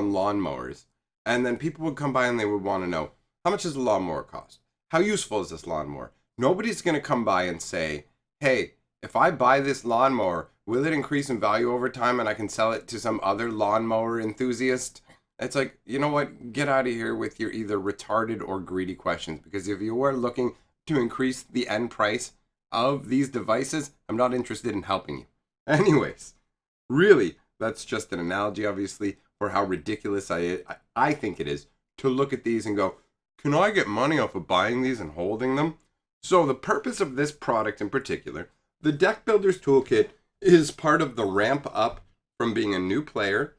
on lawnmowers, and then people would come by and they would want to know, how much does a lawnmower cost? How useful is this lawnmower? Nobody's going to come by and say, hey, if I buy this lawnmower, will it increase in value over time and I can sell it to some other lawnmower enthusiast? It's like, you know what? Get out of here with your either retarded or greedy questions, because if you are looking to increase the end price of these devices, I'm not interested in helping you. Anyways, really, that's just an analogy, obviously, for how ridiculous I think it is to look at these and go, can I get money off of buying these and holding them? So the purpose of this product in particular, the Deck Builders Toolkit, is part of the ramp up from being a new player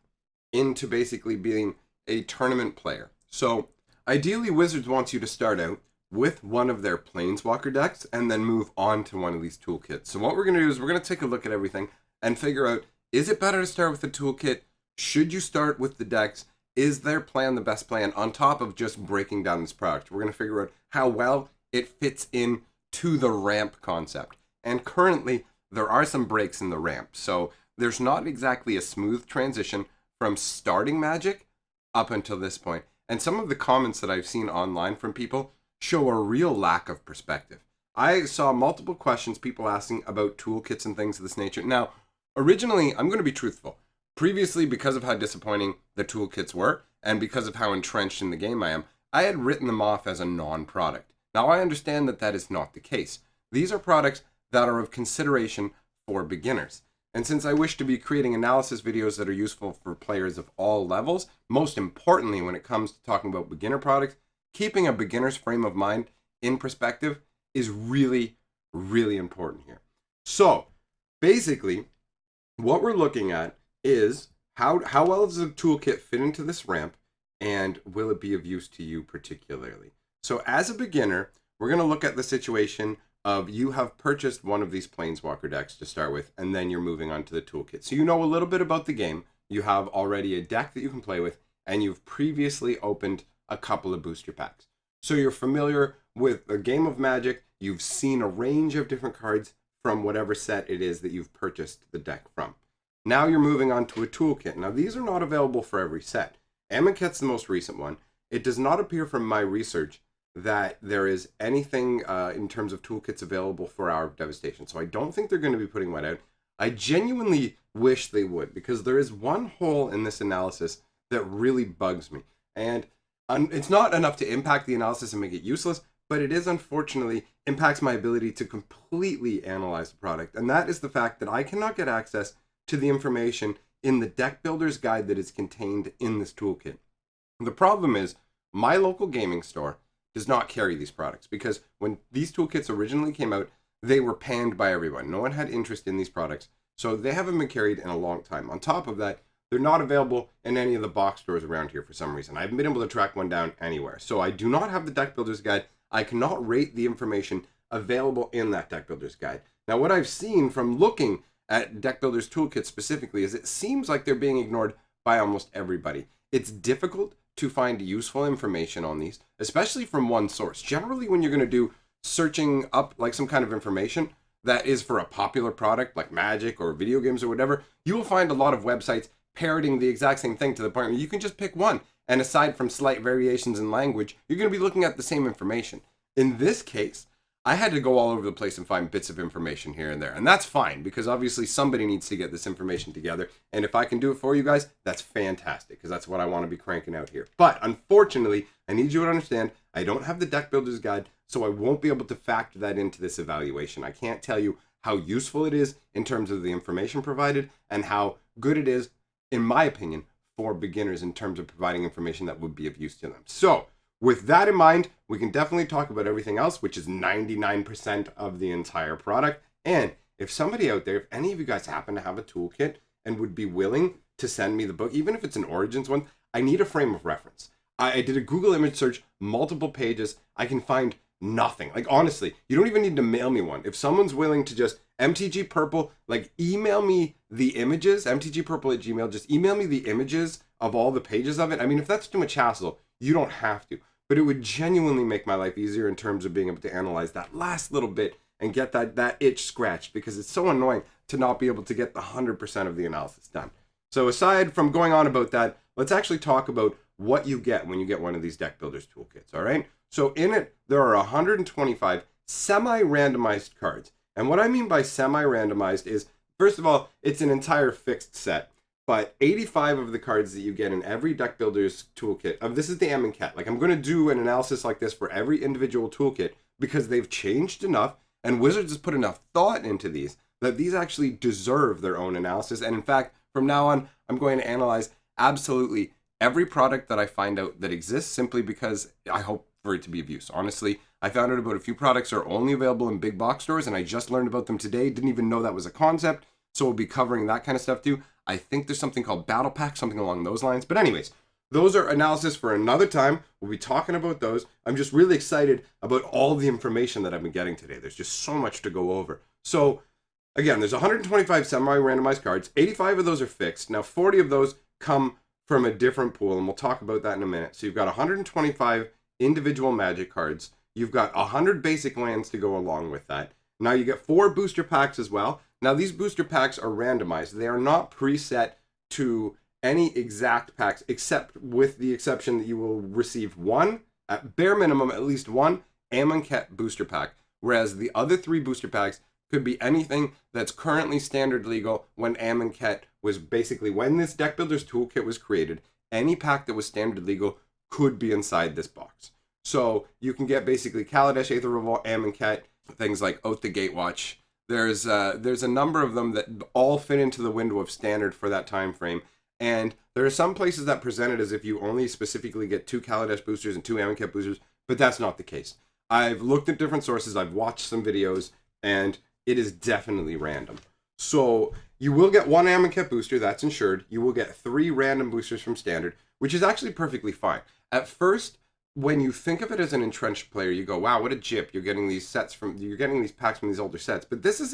into basically being a tournament player. So ideally, Wizards wants you to start out with one of their Planeswalker decks and then move on to one of these toolkits. So what we're going to do is we're going to take a look at everything and figure out, is it better to start with the toolkit? Should you start with the decks? Is their plan the best plan on top of just breaking down this product? We're going to figure out how well it fits in to the ramp concept. And currently, there are some breaks in the ramp. So there's not exactly a smooth transition from starting Magic up until this point. And some of the comments that I've seen online from people show a real lack of perspective. I saw multiple questions, people asking about toolkits and things of this nature. Now, originally, I'm going to be truthful. Previously, because of how disappointing the toolkits were, and because of how entrenched in the game I am, I had written them off as a non-product. Now, I understand that that is not the case. These are products that are of consideration for beginners. And since I wish to be creating analysis videos that are useful for players of all levels, most importantly when it comes to talking about beginner products, keeping a beginner's frame of mind in perspective is really, really important here. So, basically, what we're looking at is how well does the toolkit fit into this ramp, and will it be of use to you particularly? So as a beginner, we're going to look at the situation of you have purchased one of these Planeswalker decks to start with, and then you're moving on to the toolkit. So you know a little bit about the game, you have already a deck that you can play with, and you've previously opened a couple of booster packs. So you're familiar with the game of Magic, you've seen a range of different cards from whatever set it is that you've purchased the deck from. Now you're moving on to a toolkit. Now these are not available for every set. Amonkhet's the most recent one. It does not appear from my research that there is anything in terms of toolkits available for Hour of Devastation. So I don't think they're going to be putting one out. I genuinely wish they would, because there is one hole in this analysis that really bugs me. And it's not enough to impact the analysis and make it useless, but it is unfortunately impacts my ability to completely analyze the product. And that is the fact that I cannot get access to the information in the deck builder's guide that is contained in this toolkit. The problem is my local gaming store does not carry these products, because when these toolkits originally came out, they were panned by everyone. No one had interest in these products, so they haven't been carried in a long time. On top of that, they're not available in any of the box stores around here for some reason. I haven't been able to track one down anywhere. So I do not have the deck builder's guide. I cannot rate the information available in that deck builder's guide. Now, what I've seen from looking at Deck Builders Toolkit specifically is it seems like they're being ignored by almost everybody. It's difficult to find useful information on these, especially from one source. Generally, when you're going to do searching up like some kind of information that is for a popular product like Magic or video games or whatever, you will find a lot of websites parroting the exact same thing to the point where you can just pick one. And aside from slight variations in language, you're going to be looking at the same information. In this case, I had to go all over the place and find bits of information here and there. And that's fine, because obviously somebody needs to get this information together. And if I can do it for you guys, that's fantastic, because that's what I want to be cranking out here. But unfortunately, I need you to understand, I don't have the Deck Builder's Guide, so I won't be able to factor that into this evaluation. I can't tell you how useful it is in terms of the information provided and how good it is, in my opinion, for beginners in terms of providing information that would be of use to them. So, with that in mind, we can definitely talk about everything else, which is 99% of the entire product. And if somebody out there, if any of you guys happen to have a toolkit and would be willing to send me the book, even if it's an Origins one, I need a frame of reference. I did a Google image search, multiple pages. I can find nothing. Like, honestly, you don't even need to mail me one. If someone's willing to just MTG Purple, like, email me the images, mtgpurple@gmail, just email me the images of all the pages of it. I mean, if that's too much hassle, you don't have to. But it would genuinely make my life easier in terms of being able to analyze that last little bit and get that itch scratched, because it's so annoying to not be able to get the 100% of the analysis done. So aside from going on about that, let's actually talk about what you get when you get one of these deck builders toolkits, all right? So in it, there are 125 semi-randomized cards. And what I mean by semi-randomized is, first of all, it's an entire fixed set. But 85 of the cards that you get in every deck builder's toolkit, this is the amonkhet. Like, I'm going to do an analysis like this for every individual toolkit because they've changed enough and Wizards has put enough thought into these that these actually deserve their own analysis. And in fact, from now on, I'm going to analyze absolutely every product that I find out that exists simply because I hope for it to be of use. Honestly, I found out about a few products that are only available in big box stores, and I just learned about them today. Didn't even know that was a concept. So we'll be covering that kind of stuff too. I think there's something called Battle Pack, something along those lines. But anyways, those are analysis for another time. We'll be talking about those. I'm just really excited about all the information that I've been getting today. There's just so much to go over. So again, there's 125 semi-randomized cards. 85 of those are fixed. Now 40 of those come from a different pool, and we'll talk about that in a minute. So you've got 125 individual Magic cards. You've got 100 basic lands to go along with that. Now you get 4 booster packs as well. Now these booster packs are randomized. They are not preset to any exact packs, except with the exception that you will receive one, at bare minimum, at least one amonkhet booster pack. Whereas the other 3 booster packs could be anything that's currently standard legal when amonkhet was basically, when this deck builder's toolkit was created, any pack that was standard legal could be inside this box. So you can get basically Kaladesh, Aether Revolt, amonkhet, things like Oath the Gatewatch. There's a number of them that all fit into the window of standard for that time frame. And there are some places that present it as if you only specifically get 2 Kaladesh boosters and 2 amonkhet boosters, but that's not the case. I've looked at different sources, I've watched some videos, and it is definitely random. So you will get 1 amonkhet booster, that's ensured. You will get 3 random boosters from standard, which is actually perfectly fine. At first, when you think of it as an entrenched player, you go, wow, what a jip. You're getting these packs from these older sets. But this is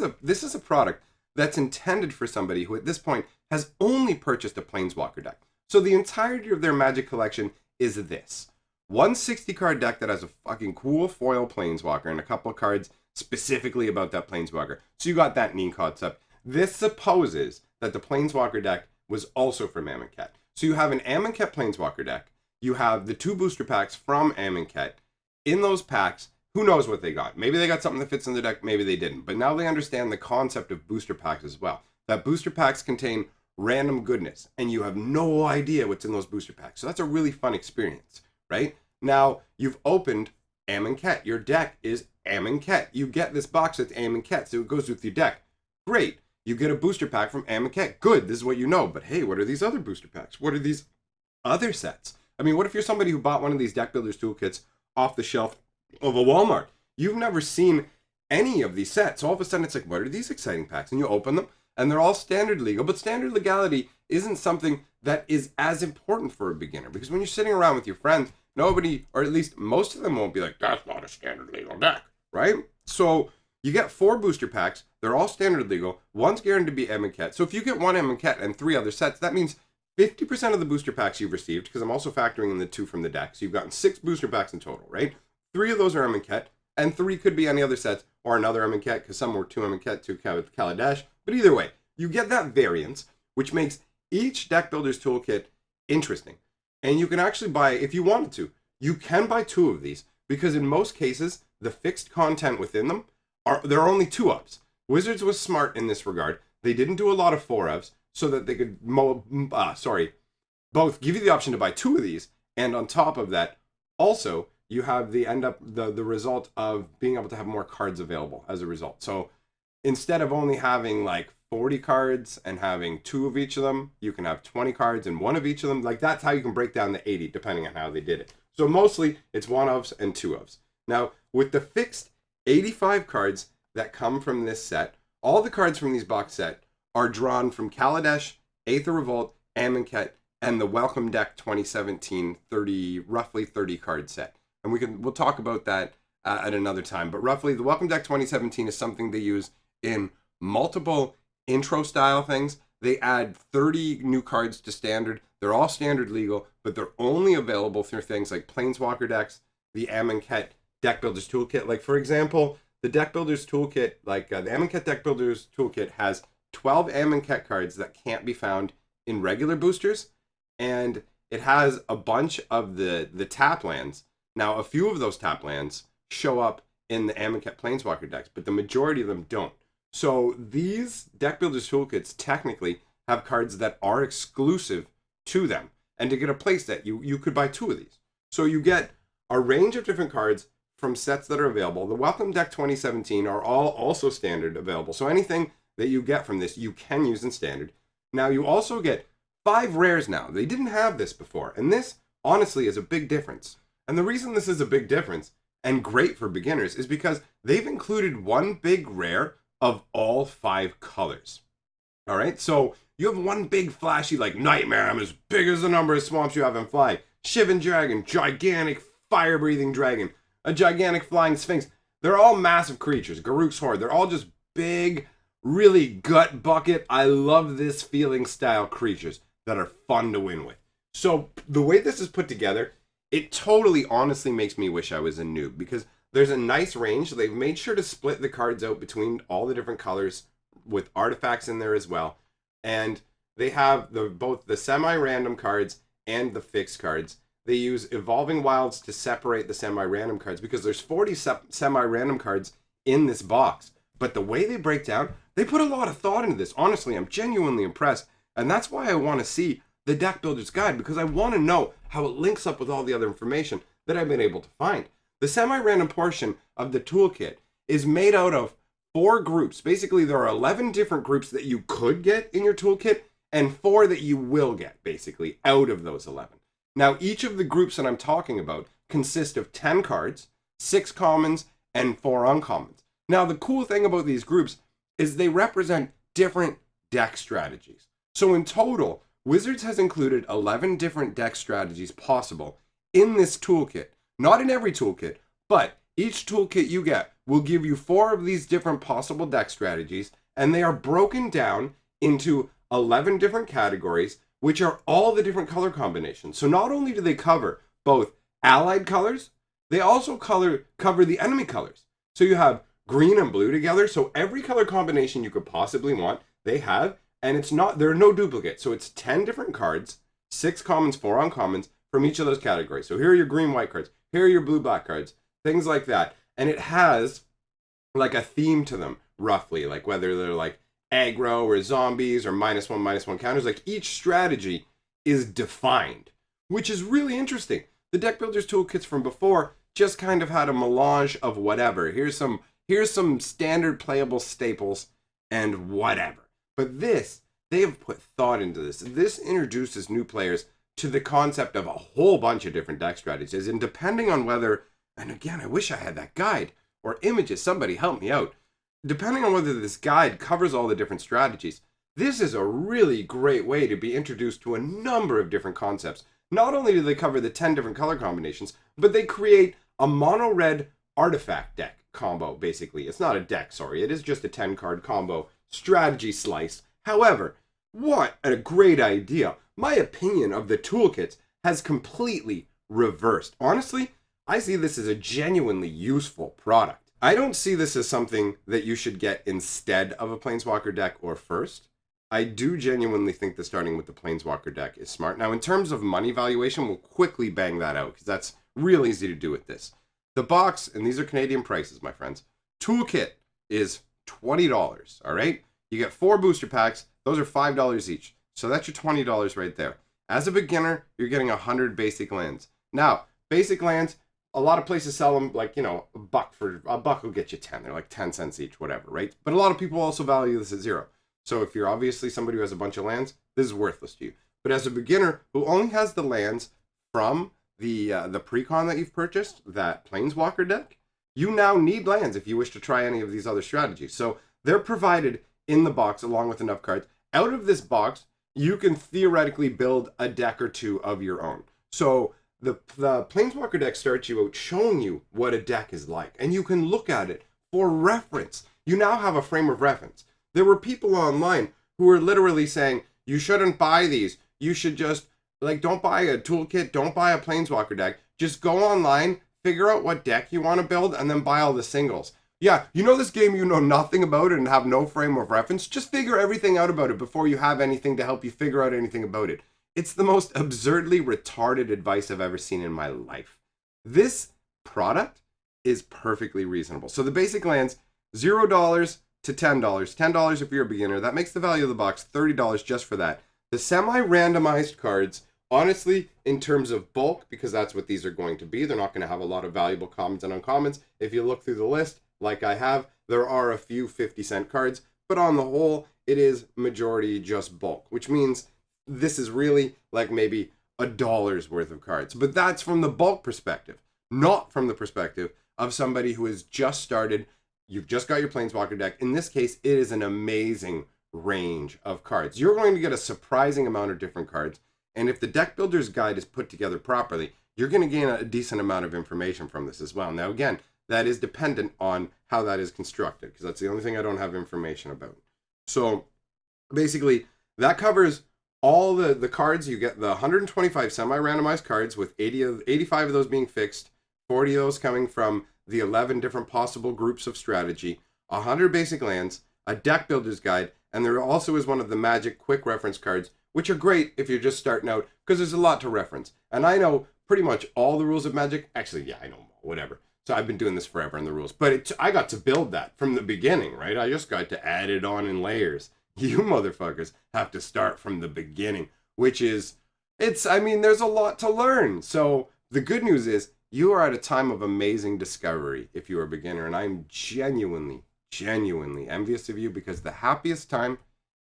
a product that's intended for somebody who at this point has only purchased a Planeswalker deck. So the entirety of their Magic collection is this. 160 card deck that has a fucking cool foil Planeswalker and a couple of cards specifically about that Planeswalker. So you got that neat concept. This supposes that the Planeswalker deck was also from Amonkhet. So you have an Amonkhet Planeswalker deck. You have the 2 booster packs from Amonkhet. In those packs, who knows what they got? Maybe they got something that fits in the deck, maybe they didn't. But now they understand the concept of booster packs as well. That booster packs contain random goodness, and you have no idea what's in those booster packs. So that's a really fun experience, right? Now, you've opened Amonkhet. Your deck is Amonkhet. You get this box that's Amonkhet, so it goes with your deck. Great. You get a booster pack from Amonkhet. Good, this is what you know. But hey, what are these other booster packs? What are these other sets? I mean, what if you're somebody who bought one of these deck builders toolkits off the shelf of a Walmart? You've never seen any of these sets. All of a sudden, it's like, what are these exciting packs? And you open them, and they're all standard legal. But standard legality isn't something that is as important for a beginner. Because when you're sitting around with your friends, nobody, or at least most of them, won't be like, that's not a standard legal deck, right? So you get 4 booster packs. They're all standard legal. One's guaranteed to be Amonkhet. So if you get 1 Amonkhet and 3 other sets, that means 50% of the booster packs you've received, because I'm also factoring in the 2 from the deck. So you've gotten 6 booster packs in total, right? 3 of those are Amonkhet, and 3 could be any other sets, or another Amonkhet, because some were 2 Amonkhet, 2 Kaladesh. But either way, you get that variance, which makes each deck builder's toolkit interesting. And you can actually buy, if you wanted to, you can buy 2 of these, because in most cases, the fixed content within them, there are only 2 ofs. Wizards was smart in this regard. They didn't do a lot of 4 ofs, so that they could both give you the option to buy 2 of these, and on top of that, also you have the result of being able to have more cards available as a result. So instead of only having like 40 cards and having 2 of each of them, you can have 20 cards and 1 of each of them. Like, that's how you can break down the 80, depending on how they did it. So mostly it's 1 ofs and 2 ofs. Now, with the fixed 85 cards that come from this set, all the cards from these box set are drawn from Kaladesh, Aether Revolt, Amonkhet, and the Welcome Deck 2017 roughly 30 card set. And we'll talk about that at another time. But roughly, the Welcome Deck 2017 is something they use in multiple intro style things. They add 30 new cards to standard. They're all standard legal, but they're only available through things like Planeswalker decks, the Amonkhet Deck Builders Toolkit. Like, for example, the Deck Builders Toolkit, the Amonkhet Deck Builders Toolkit has 12 Amonkhet cards that can't be found in regular boosters, and it has a bunch of the tap lands. Now, a few of those tap lands show up in the amonkhet planeswalker decks, but the majority of them don't. So these deck builders toolkits technically have cards that are exclusive to them. And to get a playset, you could buy 2 of these. So you get a range of different cards from sets that are available. The Welcome Deck 2017 are all also standard available. So anything that you get from this, you can use in standard. Now you also get 5 rares now. They didn't have this before. And this, honestly, is a big difference. And the reason this is a big difference, and great for beginners, is because they've included 1 big rare of all 5 colors. All right, so you have 1 big flashy, like, Nightmare. I'm as big as the number of swamps you have in Fly. Shivan Dragon, gigantic fire-breathing dragon, a gigantic flying sphinx. They're all massive creatures. Garruk's Horde. They're all just big, really gut bucket. I love this feeling style creatures that are fun to win with. So the way this is put together, it totally honestly makes me wish I was a noob, because there's a nice range. They've made sure to split the cards out between all the different colors with artifacts in there as well. And they have both the semi-random cards and the fixed cards. They use Evolving Wilds to separate the semi-random cards, because there's 40 semi-random cards in this box. But the way they break down, they put a lot of thought into this. Honestly, I'm genuinely impressed. And that's why I want to see the Deck Builder's Guide, because I want to know how it links up with all the other information that I've been able to find. The semi-random portion of the toolkit is made out of 4 groups. Basically, there are 11 different groups that you could get in your toolkit, and 4 that you will get, basically, out of those 11. Now, each of the groups that I'm talking about consist of 10 cards, 6 commons, and 4 uncommons. Now, the cool thing about these groups is they represent different deck strategies. So in total, Wizards has included 11 different deck strategies possible in this toolkit. Not in every toolkit, but each toolkit you get will give you 4 of these different possible deck strategies, and they are broken down into 11 different categories, which are all the different color combinations. So not only do they cover both allied colors, they also cover the enemy colors. So you have green and blue together, so every color combination you could possibly want, they have, and there are no duplicates. So it's 10 different cards, 6 commons, 4 uncommons from each of those categories. So here are your green-white cards, here are your blue-black cards, things like that. And it has like a theme to them, roughly, like whether they're like aggro or zombies or -1/-1 counters. Like each strategy is defined, which is really interesting. The Deck Builders toolkits from before just kind of had a melange of whatever. Here's some standard playable staples and whatever. But this, they have put thought into this. This introduces new players to the concept of a whole bunch of different deck strategies. And depending on whether, and again, I wish I had that guide or images, somebody help me out. Depending on whether this guide covers all the different strategies, this is a really great way to be introduced to a number of different concepts. Not only do they cover the 10 different color combinations, but they create a mono-red artifact deck combo, basically. It's not a deck, sorry. It is just a 10-card combo strategy slice. However, what a great idea. My opinion of the toolkits has completely reversed. Honestly, I see this as a genuinely useful product. I don't see this as something that you should get instead of a Planeswalker deck or first. I do genuinely think that starting with the Planeswalker deck is smart. Now, in terms of money valuation, we'll quickly bang that out because that's real easy to do with this. The box, and these are Canadian prices, my friends, toolkit is $20, all right? You get 4 booster packs. Those are $5 each. So that's your $20 right there. As a beginner, you're getting 100 basic lands. Now, basic lands, a lot of places sell them like, a buck will get you 10. They're like 10 cents each, whatever, right? But a lot of people also value this at 0. So if you're obviously somebody who has a bunch of lands, this is worthless to you. But as a beginner who only has the lands from the pre-con that you've purchased, that Planeswalker deck, you now need lands if you wish to try any of these other strategies. So they're provided in the box along with enough cards. Out of this box, you can theoretically build a deck or 2 of your own. So the Planeswalker deck starts you out showing you what a deck is like, and you can look at it for reference. You now have a frame of reference. There were people online who were literally saying, you shouldn't buy these. You should just, don't buy a toolkit, don't buy a Planeswalker deck. Just go online, figure out what deck you want to build, and then buy all the singles. Yeah, you know this game, you know nothing about it and have no frame of reference. Just figure everything out about it before you have anything to help you figure out anything about it. It's the most absurdly retarded advice I've ever seen in my life. This product is perfectly reasonable. So the basic lands, $0 to $10. $10 if you're a beginner. That makes the value of the box $30 just for that. The semi-randomized cards, honestly, in terms of bulk, because that's what these are going to be, they're not going to have a lot of valuable commons and uncommons. If you look through the list, like I have, there are a few 50-cent cards, but on the whole, it is majority just bulk, which means this is really like maybe $1 worth of cards. But that's from the bulk perspective, not from the perspective of somebody who has just started. You've just got your Planeswalker deck. In this case, it is an amazing range of cards. You're going to get a surprising amount of different cards. And if the deck builder's guide is put together properly, you're going to gain a decent amount of information from this as well. Now, again, that is dependent on how that is constructed, because that's the only thing I don't have information about. So basically, that covers all the cards. You get the 125 semi-randomized cards with 85 of those being fixed, 40 of those coming from the 11 different possible groups of strategy, 100 basic lands, a deck builder's guide, and there also is one of the Magic quick reference cards, which are great if you're just starting out, because there's a lot to reference. And I know pretty much all the rules of Magic. Actually, yeah, I know whatever. So I've been doing this forever in the rules. But I got to build that from the beginning, right? I just got to add it on in layers. You motherfuckers have to start from the beginning, which is, I mean, there's a lot to learn. So the good news is you are at a time of amazing discovery if you're a beginner. And I'm genuinely envious of you, because the happiest time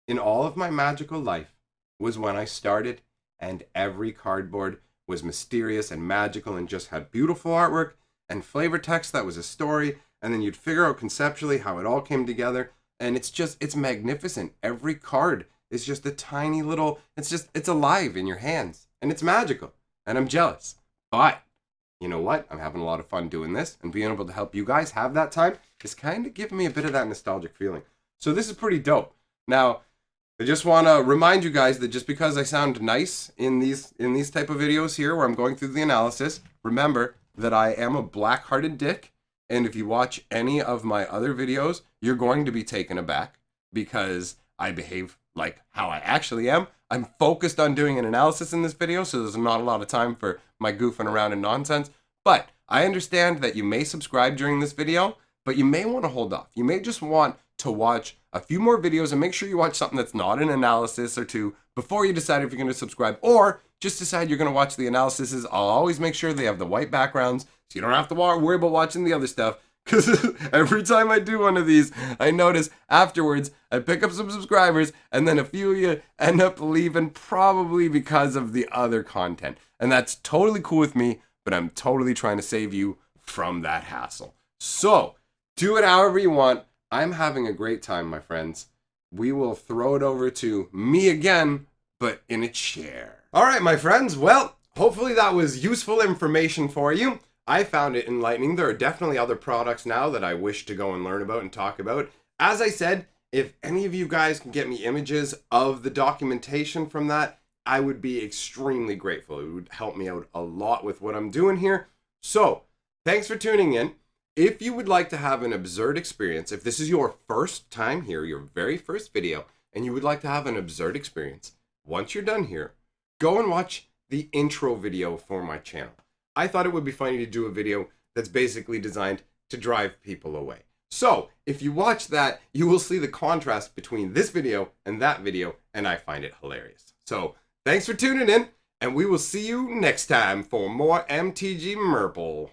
in all of my magical life was when I started and every cardboard was mysterious and magical and just had beautiful artwork and flavor text that was a story, and then you'd figure out conceptually how it all came together, and it's magnificent. Every card is just a tiny little, it's alive in your hands, and it's magical, and I'm jealous. But you know what? I'm having a lot of fun doing this, and being able to help you guys have that time is kind of giving me a bit of that nostalgic feeling. So this is pretty dope. Now, I just want to remind you guys that just because I sound nice in these type of videos here where I'm going through the analysis, remember that I am a black-hearted dick, and if you watch any of my other videos, you're going to be taken aback because I behave like how I actually am. I'm focused on doing an analysis in this video, so there's not a lot of time for my goofing around and nonsense. But I understand that you may subscribe during this video, but you may want to hold off. You may just want to watch a few more videos and make sure you watch something that's not an analysis or two before you decide if you're going to subscribe, or just decide you're going to watch the analyses. I'll always make sure they have the white backgrounds so you don't have to worry about watching the other stuff, because every time I do one of these, I notice afterwards I pick up some subscribers and then a few of you end up leaving, probably because of the other content. And that's totally cool with me, but I'm totally trying to save you from that hassle. So do it however you want. I'm having a great time, my friends. We will throw it over to me again, but in a chair. All right, my friends. Well, hopefully that was useful information for you. I found it enlightening. There are definitely other products now that I wish to go and learn about and talk about. As I said, if any of you guys can get me images of the documentation from that, I would be extremely grateful. It would help me out a lot with what I'm doing here. So, thanks for tuning in. If you would like to have an absurd experience, if this is your first time here, your very first video, and you would like to have an absurd experience, once you're done here, go and watch the intro video for my channel. I thought it would be funny to do a video that's basically designed to drive people away. So, if you watch that, you will see the contrast between this video and that video, and I find it hilarious. So, thanks for tuning in, and we will see you next time for more MTG Merple.